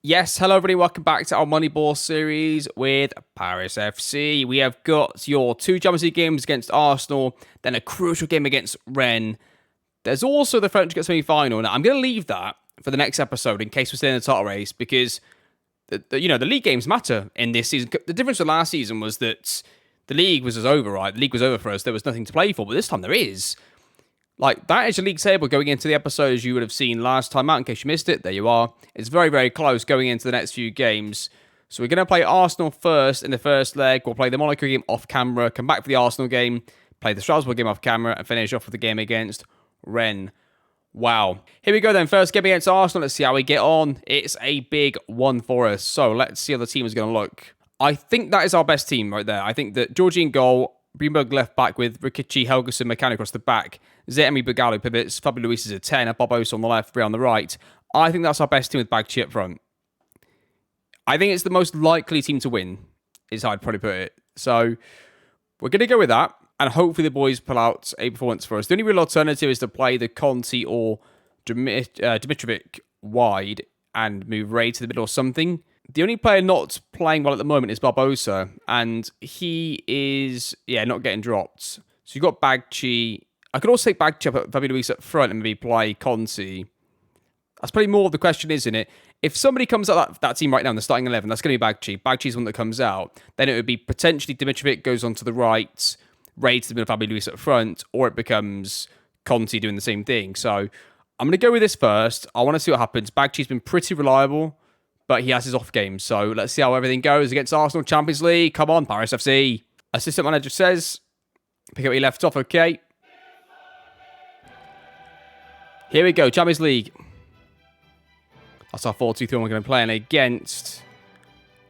Yes, hello everybody, welcome back to our Moneyball series with Paris FC. We have got your two Champions League games against Arsenal, then a crucial game against Rennes. There's also the French semi-final. Now, I'm going to leave that for the next episode in case we're still in the title race, because the league games matter in this season. The difference with last season was that the league was over, right? The league was over for us. There was nothing to play for, but this time there is. Like, that is your league table going into the episode as you would have seen last time out. In case you missed it, there you are. It's very, very close going into the next few games. So we're going to play Arsenal first in the first leg. We'll play the Monaco game off camera, come back for the Arsenal game, play the Strasbourg game off camera, and finish off with the game against Rennes. Wow. Here we go then. First game against Arsenal. Let's see how we get on. It's a big one for us. So let's see how the team is going to look. I think that is our best team right there. I think that Georgie in goal, Breenberg left back with Rikichi, Helgeson, McCann across the back, Zemi Bugalo pivots, Fabio Luis is a 10, Bobos on the left, Brie on the right. I think that's our best team with Bagchi up front. I think it's the most likely team to win, is how I'd probably put it. So we're going to go with that, and hopefully the boys pull out a performance for us. The only real alternative is to play the Conti or Dimitrovic wide and move Ray to the middle or something. The only player not playing well at the moment is Barbosa, and he is, not getting dropped. So you've got Bagchi. I could also take Bagchi up at Fabio Luis up front and maybe play Conti. That's probably more of the question, isn't it? If somebody comes out that team right now in the starting 11, that's going to be Bagchi. Bagchi's one that comes out. Then it would be potentially Dimitrovic goes onto the right, Ray to the middle, Fabio Luis up front, or it becomes Conti doing the same thing. So I'm going to go with this first. I want to see what happens. Bagchi's been pretty reliable, but he has his off games. So let's see how everything goes against Arsenal Champions League. Come on, Paris FC. Assistant manager says, pick up where you left off, okay. Here we go, Champions League. That's our 4-2-3-1 we're going to play against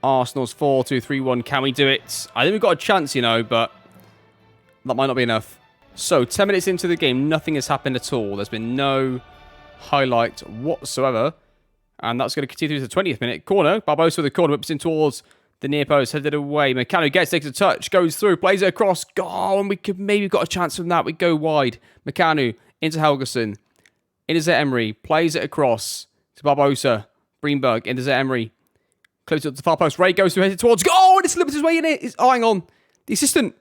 Arsenal's 4-2-3-1. Can we do it? I think we've got a chance, but that might not be enough. So, 10 minutes into the game, nothing has happened at all. There's been no highlight whatsoever. And that's going to continue through to the 20th minute. Corner. Barbosa with the corner. Whips in towards the near post. Headed away. McCann takes a touch. Goes through. Plays it across. Oh, and we could maybe got a chance from that. We go wide. McCann into Helgeson. Into Zé Emery. Plays it across to Barbosa. Breenberg. Into Zé Emery. Close it to the far post. Ray goes through. Headed towards. Oh, and it's slipped his way in it. Hang on. The assistant.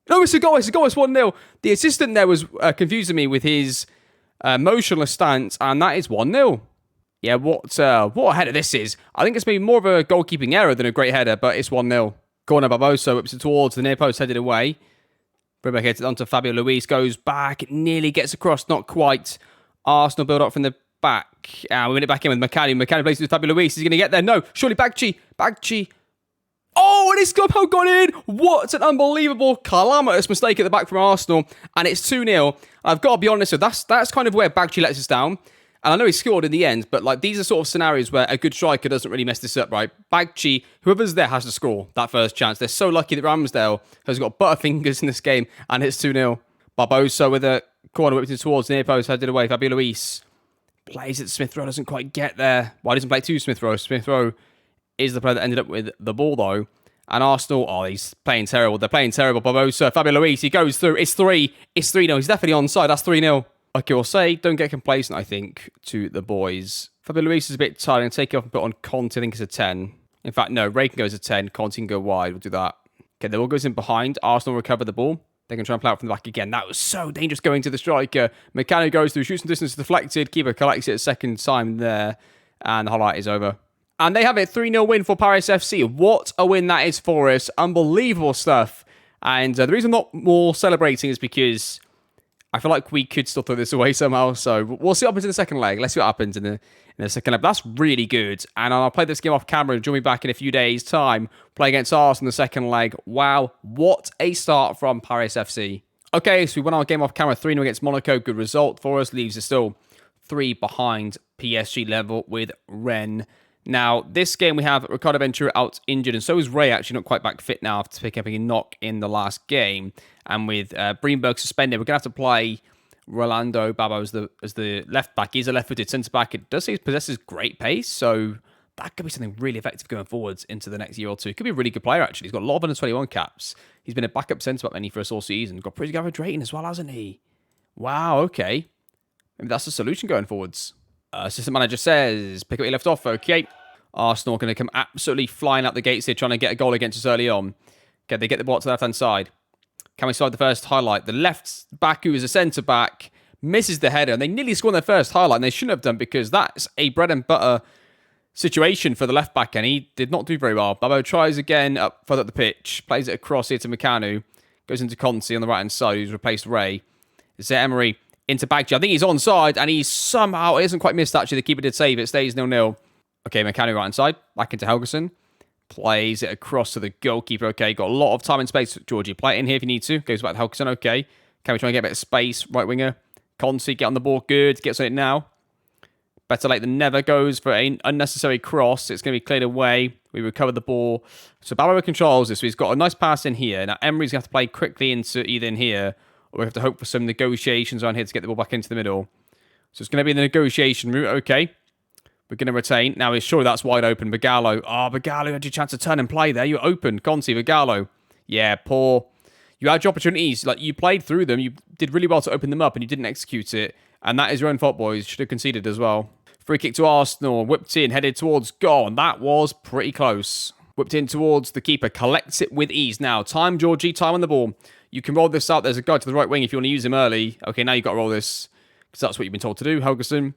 No, it's a goal. It's 1-0. The assistant there was confusing me with his motionless stance. And that is 1-0. Yeah, what a header this is. I think it's maybe more of a goalkeeping error than a great header, but it's 1-0. Corner Barbosa whips it towards the near post, headed away. Breenberg heads it onto Fabio Luis, goes back, nearly gets across, not quite. Arsenal build up from the back. And we win it back in with McCann. McCann plays with Fabio Luis. He's going to get there. No, surely Bagchi. Oh, and it's somehow gone in. What an unbelievable, calamitous mistake at the back from Arsenal. And it's 2-0. I've got to be honest, so that's kind of where Bagchi lets us down. And I know he scored in the end, but these are sort of scenarios where a good striker doesn't really mess this up, right? Bagchi, whoever's there has to score that first chance. They're so lucky that Ramsdale has got butterfingers in this game, and it's 2-0. Barbosa with a corner whipped towards the near post, headed away. Fabio Luis plays it. Smith Rowe doesn't quite get there. Why doesn't play to Smith Rowe? Smith Rowe is the player that ended up with the ball, though. And Arsenal, he's playing terrible. They're playing terrible. Barbosa, Fabio Luis, he goes through. It's 3. It's 3-0. He's definitely onside. That's 3-0. Okay, we'll say don't get complacent, I think, to the boys. Fabio Luis is a bit tired. I'm going to take it off and put on Conte. I think it's a 10. In fact, no, Ray can go as a 10. Conte can go wide. We'll do that. Okay, the ball goes in behind. Arsenal recover the ball. They can try and play out from the back again. That was so dangerous going to the striker. McCann goes through, shoots from distance, deflected. Keeper collects it a second time there. And the highlight is over. And they have a 3-0 win for Paris FC. What a win that is for us. Unbelievable stuff. And the reason I'm not more celebrating is because I feel like we could still throw this away somehow. So we'll see what happens in the second leg. Let's see what happens in the second leg. That's really good. And I'll play this game off camera and join me back in a few days' time. Play against Arsenal in the second leg. Wow, what a start from Paris FC. Okay, so we won our game off camera 3-0 against Monaco. Good result for us. Leaves us still 3 behind PSG level with Rennes. Now, this game we have Ricardo Ventura out injured, and so is Ray actually not quite back fit now after picking up a knock in the last game. And with Breenberg suspended, we're going to have to play Rolando Babo as the left back. He's a left-footed centre-back. It does say he possesses great pace, so that could be something really effective going forwards into the next year or two. He could be a really good player, actually. He's got a lot of under 21 caps. He's been a backup centre-back many for us all season. Got pretty good average rating as well, hasn't he? Wow, okay. Maybe that's the solution going forwards. Assistant manager says, pick up where you left off, okay. Arsenal are going to come absolutely flying out the gates here, trying to get a goal against us early on. Okay, they get the ball to the left-hand side. Can we slide the first highlight? The left back, who is a centre-back, misses the header, and they nearly scored their first highlight, and they shouldn't have done because that's a bread-and-butter situation for the left back, and he did not do very well. Babbo tries again up further up the pitch, plays it across here to Meccano, goes into Conte on the right-hand side, who's replaced Ray. Emery into Bagchi. I think he's onside, and he somehow, it hasn't quite missed actually, the keeper did save it, stays 0-0. Okay, Meccano right-hand side, back into Helgeson. Plays it across to the goalkeeper. Okay, got a lot of time and space. Georgie, play it in here if you need to. Goes back to Helgeson. Okay. Can we try and get a bit of space? Right winger. Conte, get on the ball. Good. Gets on it now. Better late than never. Goes for an unnecessary cross. It's going to be cleared away. We recover the ball. So Babbo controls this. So he's got a nice pass in here. Now Emery's going to have to play quickly into either in here, or we have to hope for some negotiations around here to get the ball back into the middle. So it's going to be the negotiation route. Okay. We're going to retain. Now, surely that's wide open. Bagallo. Oh, Bagallo had your chance to turn and play there. You're open. Conte, Bagallo. Yeah, poor. You had your opportunities. Like, you played through them. You did really well to open them up, and you didn't execute it. And that is your own fault, boys. Should have conceded as well. Free kick to Arsenal. Whipped in, headed towards goal. And that was pretty close. Whipped in towards the keeper. Collects it with ease. Now, time, Georgie. Time on the ball. You can roll this out. There's a guy to the right wing if you want to use him early. Okay, now you've got to roll this, because that's what you've been told to do. Helgeson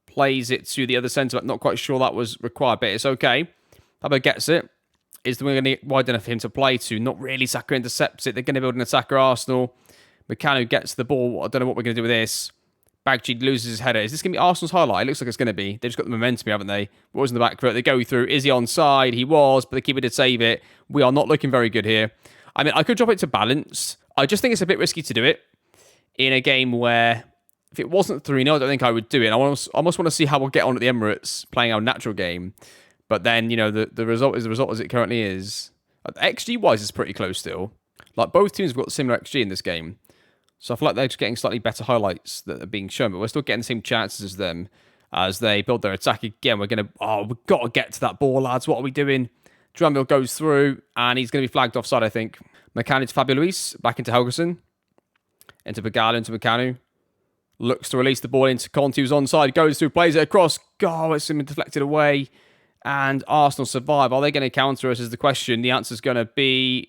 plays it to the other centre back. Not quite sure that was required, but it's okay. Babbo gets it. Is the winger wide enough for him to play to? Not really. Saka intercepts it. They're going to build an attacker, Arsenal. Meccano gets the ball. I don't know what we're going to do with this. Bagchi loses his header. Is this going to be Arsenal's highlight? It looks like it's going to be. They've just got the momentum, haven't they? What was in the back foot? They go through. Is he onside? He was, but the keeper did save it. We are not looking very good here. I mean, I could drop it to balance. I just think it's a bit risky to do it in a game where, if it wasn't 3-0, I don't think I would do it. I almost want to see how we'll get on at the Emirates playing our natural game. But then, you know, the result is the result as it currently is. XG-wise, it's pretty close still. Like, both teams have got similar XG in this game. So I feel like they're just getting slightly better highlights that are being shown. But we're still getting the same chances as them as they build their attack again. We've got to get to that ball, lads. What are we doing? Drummill goes through, and he's going to be flagged offside, I think. Meccano to Fabio Luis. Back into Helgeson. Into Bagallo, into Meccano. Looks to release the ball into Conte, who's onside, goes through, plays it across. Oh, it's been deflected away. And Arsenal survive. Are they going to counter us is the question. The answer's going to be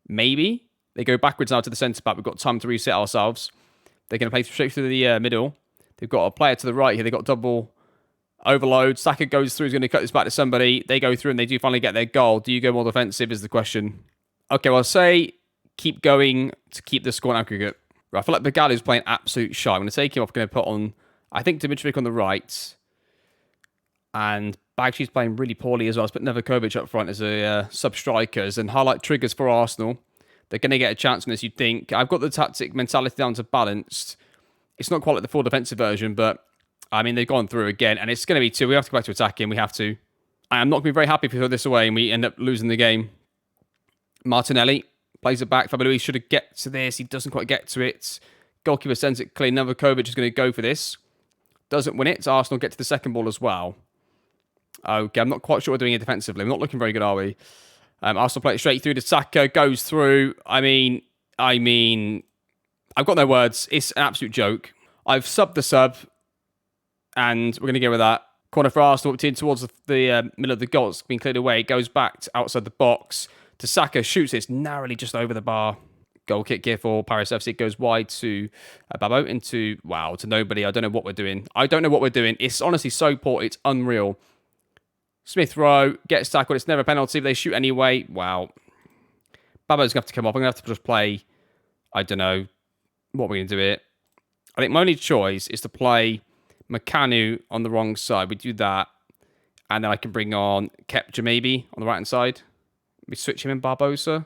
maybe. They go backwards now to the centre-back. We've got time to reset ourselves. They're going to play straight through the middle. They've got a player to the right here. They've got double overload. Saka goes through. He's going to cut this back to somebody. They go through and they do finally get their goal. Do you go more defensive is the question. Okay, well, I'll say keep going to keep the score in aggregate. Right, I feel like Bagallo's playing absolute shite. I'm going to take him off. I'm going to put on, I think, Dimitrovic on the right. And Bagchi's playing really poorly as well. Let's put Nevakovic up front as a sub-strikers. And highlight triggers for Arsenal. They're going to get a chance on this, you'd think. I've got the tactic mentality down to balanced. It's not quite like the full defensive version, but, I mean, they've gone through again. And it's going to be 2. We have to go back to attacking. We have to. I am not going to be very happy if we throw this away and we end up losing the game. Martinelli plays it back. Fabio Luis should have get to this. He doesn't quite get to it. Goalkeeper sends it clean. Nevakovic is going to go for this. Doesn't win it. So Arsenal get to the second ball as well. Okay, I'm not quite sure what we're doing here defensively. We're not looking very good, are we? Arsenal play it straight through to Saka. Goes through. I mean, I've got no words. It's an absolute joke. I've subbed the sub. And we're going to go with that. Corner for Arsenal. Whipped in towards the middle of the goal. It's been cleared away. It goes back to outside the box. To Saka, shoots it narrowly just over the bar. Goal kick here for Paris FC. It goes wide to Babbo into, to nobody. I don't know what we're doing. It's honestly so poor. It's unreal. Smith Rowe gets tackled. It's never a penalty, but they shoot anyway. Wow. Babbo's going to have to come off. I'm going to have to just play, I don't know what we're going to do here. I think my only choice is to play Meccano on the wrong side. We do that. And then I can bring on Kepcha maybe on the right-hand side. We switch him in Barbosa.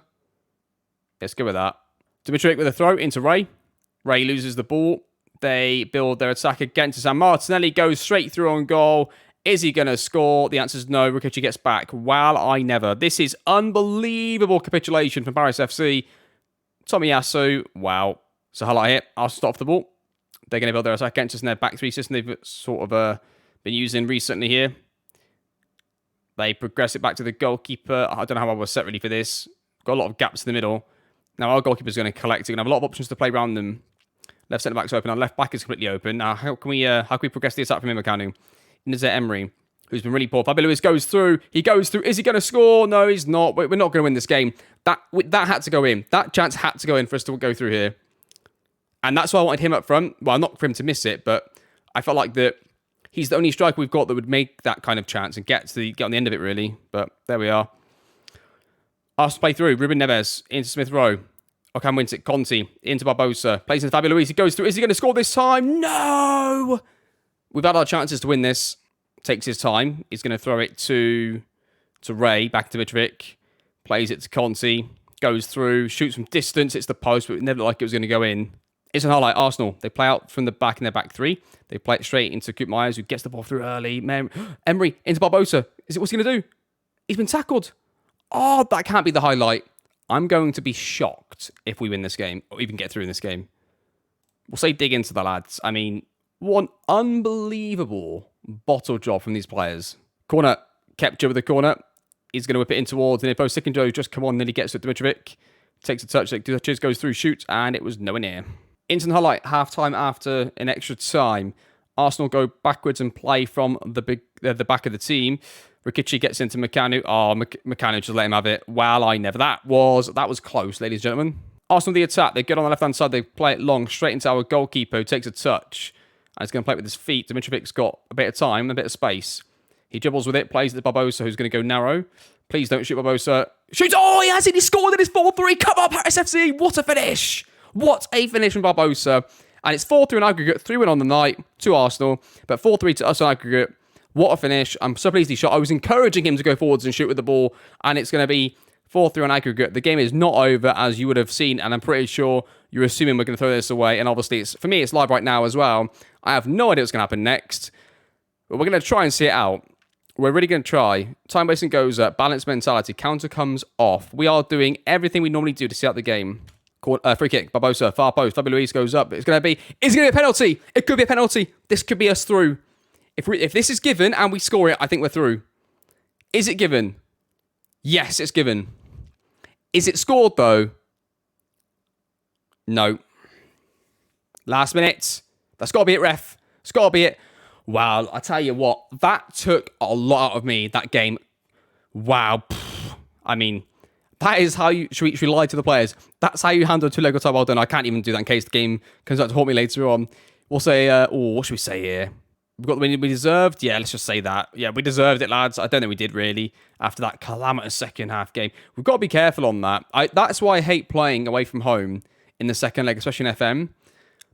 Let's go with that. Dimitrovic with a throw into Ray. Ray loses the ball. They build their attack against us. And Martinelli goes straight through on goal. Is he going to score? The answer is no. Rikichi gets back. Well, I never. This is unbelievable capitulation from Paris FC. Tomiyasu. Wow. So highlight here. I'll stop off the ball. They're going to build their attack against us in their back three system they've sort of been using recently here. They progress it back to the goalkeeper. I don't know how I was set really for this. Got a lot of gaps in the middle. Now our goalkeeper's going to collect it. We're going to have a lot of options to play around them. Left centre back's open. Our left back is completely open. Now how can we progress the attack from Meccano? Into Emery. who's been really poor. Fabio Luis goes through. He goes through. Is he going to score? No, he's not. We're not going to win this game. That had to go in. That chance had to go in for us to go through here. And that's why I wanted him up front. Well, not for him to miss it, but I felt like that he's the only striker we've got that would make that kind of chance and get on the end of it, really. But there we are. Arsenal play through. Ruben Neves into Smith Rowe. Okan wins it. Conti into Barbosa. Plays into Fabio Luis. He goes through. Is he going to score this time? No! We've had our chances to win this. Takes his time. He's going to throw it to Ray. Back to Mitrovic. Plays it to Conti. Goes through. Shoots from distance. It's the post, but it never looked like it was going to go in. It's an highlight. Arsenal. They play out from the back in their back three. They play it straight into Coop Myers, who gets the ball through early. Emery into Barbosa. What's he going to do? He's been tackled. Oh, that can't be the highlight. I'm going to be shocked if we win this game, or even get through in this game. We'll say dig into the lads. I mean, one unbelievable bottle job from these players. Corner. Kept Joe with the corner. He's going to whip it in towards Nippo. Second Joe just come on, then he gets it to Mitrovic. Takes a touch, goes through, shoots, and it was nowhere near. Instant highlight, half-time after an extra time. Arsenal go backwards and play from the back of the team. Rikichi gets into Makanu. Oh, Makanu just let him have it. Well, that was close, ladies and gentlemen. Arsenal the attack. They get on the left-hand side. They play it long, straight into our goalkeeper, who takes a touch. And he's going to play it with his feet. Dimitrovic's got a bit of time, a bit of space. He dribbles with it, plays it to Barbosa, who's going to go narrow. Please don't shoot Barbosa. Shoots! Oh, he has it! He scored! It is 4-3. Come on, Paris FC! What a finish! What a finish from Barbosa. And it's 4-3 in aggregate. 3-1 on the night to Arsenal, but 4-3 to us on aggregate. What a finish. I'm so pleased he shot. I was encouraging him to go forwards and shoot with the ball, and it's going to be 4-3 on aggregate. The game is not over, as you would have seen, and I'm pretty sure you're assuming we're going to throw this away. And obviously, for me, it's live right now as well. I have no idea what's going to happen next, but we're going to try and see it out. We're really going to try. Time wasting goes up. Balanced mentality. Counter comes off. We are doing everything we normally do to see out the game. Free kick. Barbosa. Far post. Fabio Luis goes up. Is it going to be a penalty? It could be a penalty. This could be us through. If this is given and we score it, I think we're through. Is it given? Yes, it's given. Is it scored, though? No. Last minute. That's got to be it, ref. It's got to be it. Wow, I tell you what, that took a lot out of me, that game. Wow. I mean, that is how you... Should we lie to the players? That's how you handle a two-leg tie. Well done. I can't even do that in case the game comes out to haunt me later on. We'll say... what should we say here? We've got the win we deserved? Yeah, let's just say that. Yeah, we deserved it, lads. I don't think we did, really, after that calamitous second-half game. We've got to be careful on that. That's why I hate playing away from home in the second leg, especially in FM.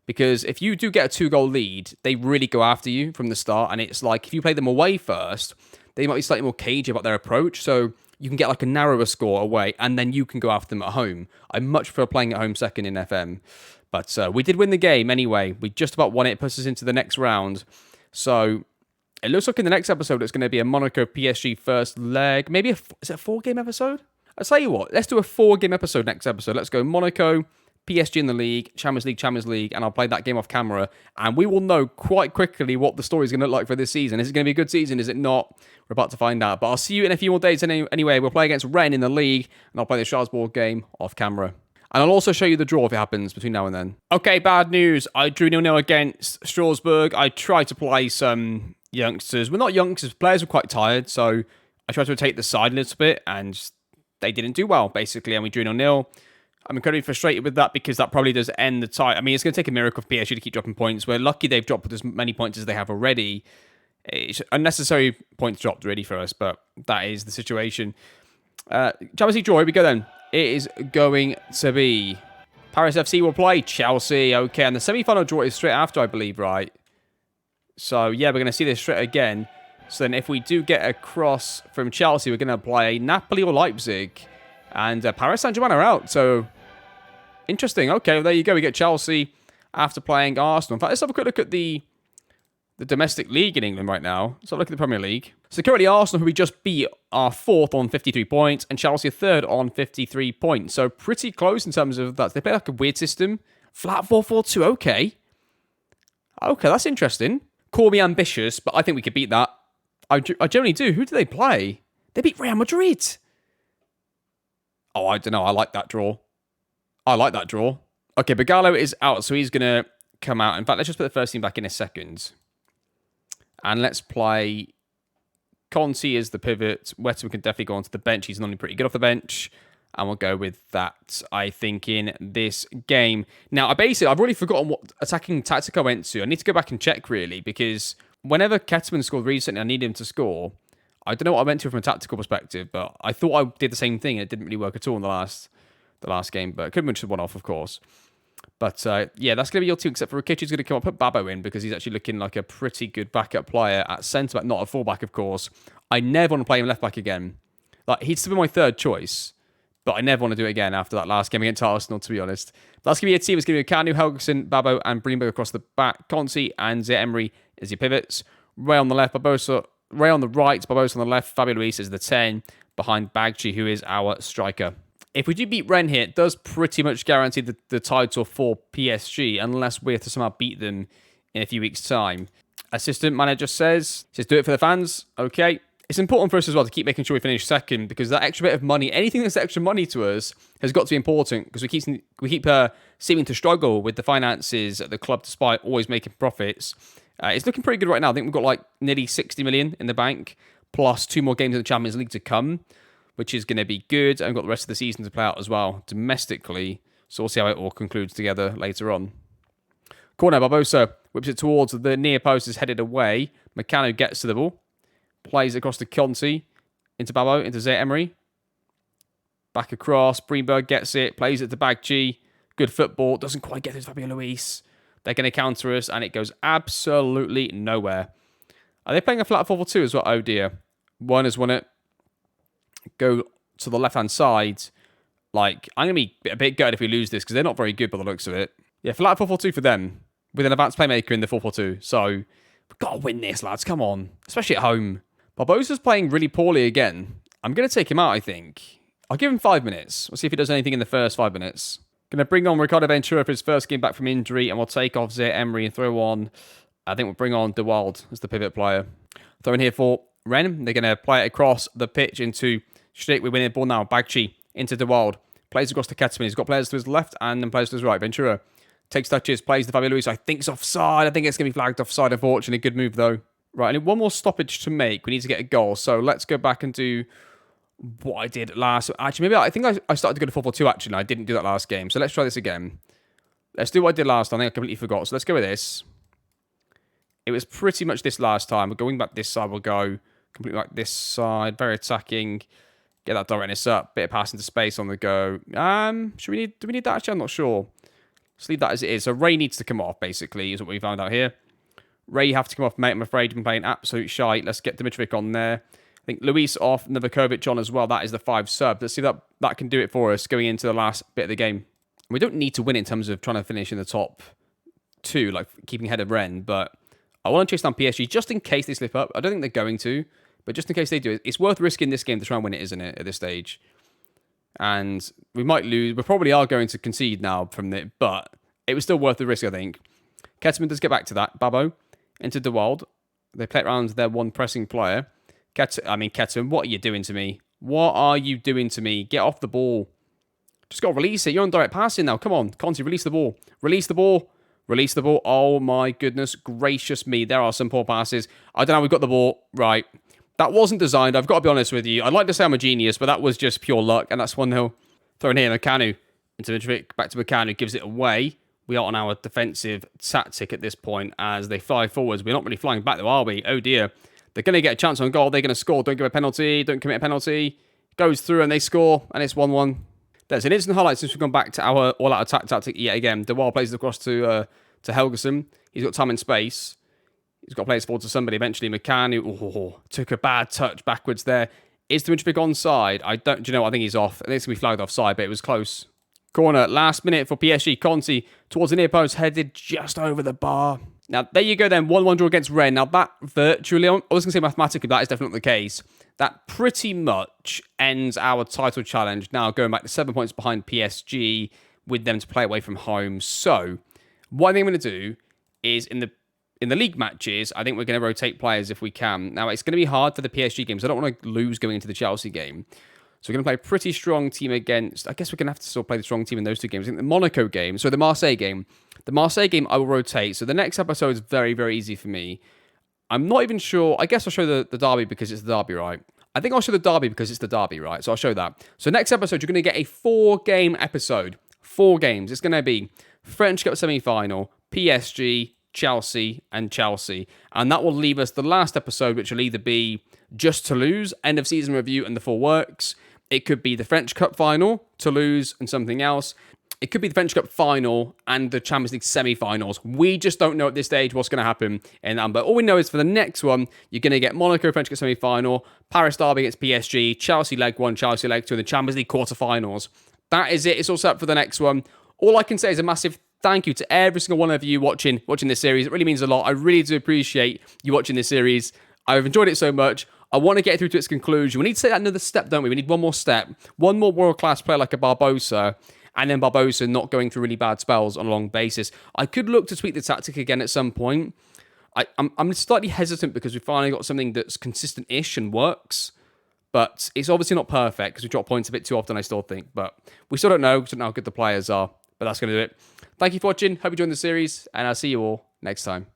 Because if you do get a 2-goal lead, they really go after you from the start. And it's like, if you play them away first, they might be slightly more cagey about their approach. So you can get like a narrower score away, and then you can go after them at home. I much prefer playing at home second in FM. But we did win the game anyway. We just about won it. It puts us into the next round. So it looks like in the next episode, it's going to be a Monaco PSG first leg. Maybe is it a 4-game episode? I'll tell you what, let's do a 4-game episode next episode. Let's go Monaco, PSG in the league, Champions League, and I'll play that game off camera, and we will know quite quickly what the story is going to look like for this season. Is it going to be a good season? Is it not? We're about to find out. But I'll see you in a few more days anyway. We'll play against Rennes in the league, and I'll play the Strasbourg game off camera. And I'll also show you the draw if it happens between now and then. Okay, bad news. I drew 0-0 against Strasbourg. I tried to play some youngsters. Well, not youngsters. Players were quite tired, so I tried to rotate the side a little bit, and they didn't do well, basically, and we drew 0-0. I'm incredibly frustrated with that because that probably does end the tie. I mean, it's going to take a miracle for PSG to keep dropping points. We're lucky they've dropped as many points as they have already. It's unnecessary points dropped, really, for us, but that is the situation. Champions League draw, here we go then. It is going to be Paris FC will play Chelsea. Okay, and the semi-final draw is straight after, I believe, right? So, yeah, we're going to see this straight again. So then if we do get a cross from Chelsea, we're going to play Napoli or Leipzig. And Paris Saint-Germain are out, so... Interesting. Okay, well, there you go. We get Chelsea after playing Arsenal. In fact, let's have a quick look at the domestic league in England right now. Let's have a look at the Premier League. So currently Arsenal, who we just beat, are 4th on 53 points, and Chelsea are 3rd on 53 points. So pretty close in terms of that. They play like a weird system. Flat 4-4-2. Okay. Okay, that's interesting. Call me ambitious, but I think we could beat that. I generally do. Who do they play? They beat Real Madrid. Oh, I don't know. I like that draw. Okay, Bagalo is out, so he's going to come out. In fact, let's just put the first team back in a second. And let's play Conti is the pivot. Wetton can definitely go onto the bench. He's normally pretty good off the bench. And we'll go with that, I think, in this game. Now, I've already forgotten what attacking tactic I went to. I need to go back and check, really, because whenever Ketterman scored recently, I need him to score. I don't know what I went to from a tactical perspective, but I thought I did the same thing, and it didn't really work at all in the last game. But it could have been just one off, of course. But, yeah, that's going to be your team, except for Rikichi's going to come up, put Babbo in, because he's actually looking like a pretty good backup player at centre-back, not a full-back, of course. I never want to play him left-back again. Like, he'd still be my third choice, but I never want to do it again after that last game against Arsenal, to be honest. That's going to be your team. It's going to be Kanu, Helgeson, Babbo, and Breenberg across the back. Conti and Zaire Emery is your pivots. Ray on the left, Ray on the right, Barbosa on the left, Fabio Luis is the 10, behind Bagchi, who is our striker. If we do beat Rennes here, it does pretty much guarantee the title for PSG, unless we have to somehow beat them in a few weeks' time. Assistant manager says, do it for the fans. Okay. It's important for us as well to keep making sure we finish second, because that extra bit of money, anything that's extra money to us, has got to be important, because we keep seeming to struggle with the finances at the club despite always making profits. It's looking pretty good right now. I think we've got like nearly 60 million in the bank, plus 2 more games in the Champions League to come, which is going to be good. And we've got the rest of the season to play out as well domestically. So we'll see how it all concludes together later on. Corner, Barbosa whips it towards the near post, is headed away. Meccano gets to the ball. Plays across to Conti, into Babbo, into Zaire Emery. Back across, Breenberg gets it, plays it to Bagchi. Good football, doesn't quite get it to Fabio Luis. They're going to counter us, and it goes absolutely nowhere. Are they playing a flat 4-4-2 as well? Oh dear. One has won it. Go to the left-hand side. Like, I'm going to be a bit gutted if we lose this, because they're not very good by the looks of it. Yeah, flat 4-4-2 for them, with an advanced playmaker in the 4-4-2. So, we've got to win this, lads. Come on. Especially at home. Barbosa's playing really poorly again. I'm going to take him out, I think. I'll give him 5 minutes. We'll see if he does anything in the first 5 minutes. Going to bring on Ricardo Ventura for his first game back from injury, and we'll take off Zaire Emery and throw on, I think we'll bring on De Wild as the pivot player. Throw in here for Rennes. They're going to play it across the pitch into Schlick. We're winning the ball now. Bagchi into De Wild. Plays across to Ketterman. He's got players to his left and then players to his right. Ventura takes touches, plays to Fabio Luis. I think it's offside. I think it's going to be flagged offside, unfortunately. Good move, though. Right, I need one more stoppage to make. We need to get a goal. So let's go back and do what I did last. Actually, maybe I think I started to go to 4-4-2, actually. I didn't do that last game. So let's try this again. Let's do what I did last time. I think I completely forgot. So let's go with this. It was pretty much this last time. We're going back this side. We'll go completely like this side. Very attacking. Get that directness up. Bit of passing to space on the go. Do we need that? Actually, I'm not sure. Let's leave that as it is. So Ray needs to come off, basically, is what we found out here. Ray, you have to come off, mate. I'm afraid you've been playing absolute shite. Let's get Dimitrovic on there. I think Luis off, Novakovic on as well. That is the 5 sub. Let's see if that can do it for us going into the last bit of the game. We don't need to win in terms of trying to finish in the top 2, like keeping ahead of Rennes, but I want to chase down PSG just in case they slip up. I don't think they're going to, but just in case they do, it's worth risking this game to try and win it, isn't it, at this stage? And we might lose. We probably are going to concede now from it, but it was still worth the risk, I think. Ketterman does get back to that. Babbo into De Wild. They play it around their one pressing player. Ketterman, what are you doing to me? What are you doing to me? Get off the ball. Just got to release it. You're on direct passing now. Come on, Conti, release the ball. Release the ball. Release the ball. Oh my goodness gracious me. There are some poor passes. I don't know. We've got the ball. Right. That wasn't designed. I've got to be honest with you. I'd like to say I'm a genius, but that was just pure luck. And that's 1-0. Throwing here, Meccano. Into Dimitrovic. Back to Meccano. Gives it away. We are on our defensive tactic at this point as they fly forwards. We're not really flying back though, are we? Oh dear. They're going to get a chance on goal. They're going to score. Don't give a penalty. Don't commit a penalty. Goes through and they score. And it's 1-1. There's an instant highlight since we've gone back to our all-out attack tactic yet again. De Wild plays it across to Helgeson. He's got time and space. He's got to play it forward to somebody. Eventually, Meccano took a bad touch backwards there. Is Dimitrovic onside? Do you know what? I think he's off. I think it's going to be flagged offside, but it was close. Corner, last minute for PSG. Conti towards the near post, headed just over the bar. Now, there you go then. 1-1 draw against Rennes. Now, that virtually, I was going to say mathematically, that is definitely not the case. That pretty much ends our title challenge. Now, going back to 7 points behind PSG with them to play away from home. So, what I think I'm going to do is in the league matches, I think we're going to rotate players if we can. Now, it's going to be hard for the PSG games. I don't want to lose going into the Chelsea game. So we're going to play a pretty strong team against... I guess we're going to have to still play the strong team in those 2 games. I think the Monaco game, so the Marseille game. The Marseille game, I will rotate. So the next episode is very, very easy for me. I'm not even sure. I guess I'll show the derby because it's the derby, right? I think I'll show the derby because it's the derby, right? So I'll show that. So next episode, you're going to get a 4-game episode. 4 games. It's going to be French Cup semi-final, PSG, Chelsea, and Chelsea. And that will leave us the last episode, which will either be just Toulouse, end of season review and the full works. It could be the French Cup final, Toulouse, and something else. It could be the French Cup final and the Champions League semi-finals. We just don't know at this stage what's going to happen in that. But all we know is for the next one, you're going to get Monaco French Cup semi-final, Paris derby against PSG, Chelsea leg 1, Chelsea leg 2, and the Champions League quarter-finals. That is it. It's all set up for the next one. All I can say is a massive thank you to every single one of you watching this series. It really means a lot. I really do appreciate you watching this series. I've enjoyed it so much. I want to get through to its conclusion. We need to take that another step, don't we? We need one more step. One more world-class player like a Barbosa, and then Barbosa not going through really bad spells on a long basis. I could look to tweak the tactic again at some point. I'm slightly hesitant because we finally got something that's consistent-ish and works. But it's obviously not perfect because we drop points a bit too often, I still think. But we still don't know. We don't know how good the players are. But that's going to do it. Thank you for watching. Hope you enjoyed the series. And I'll see you all next time.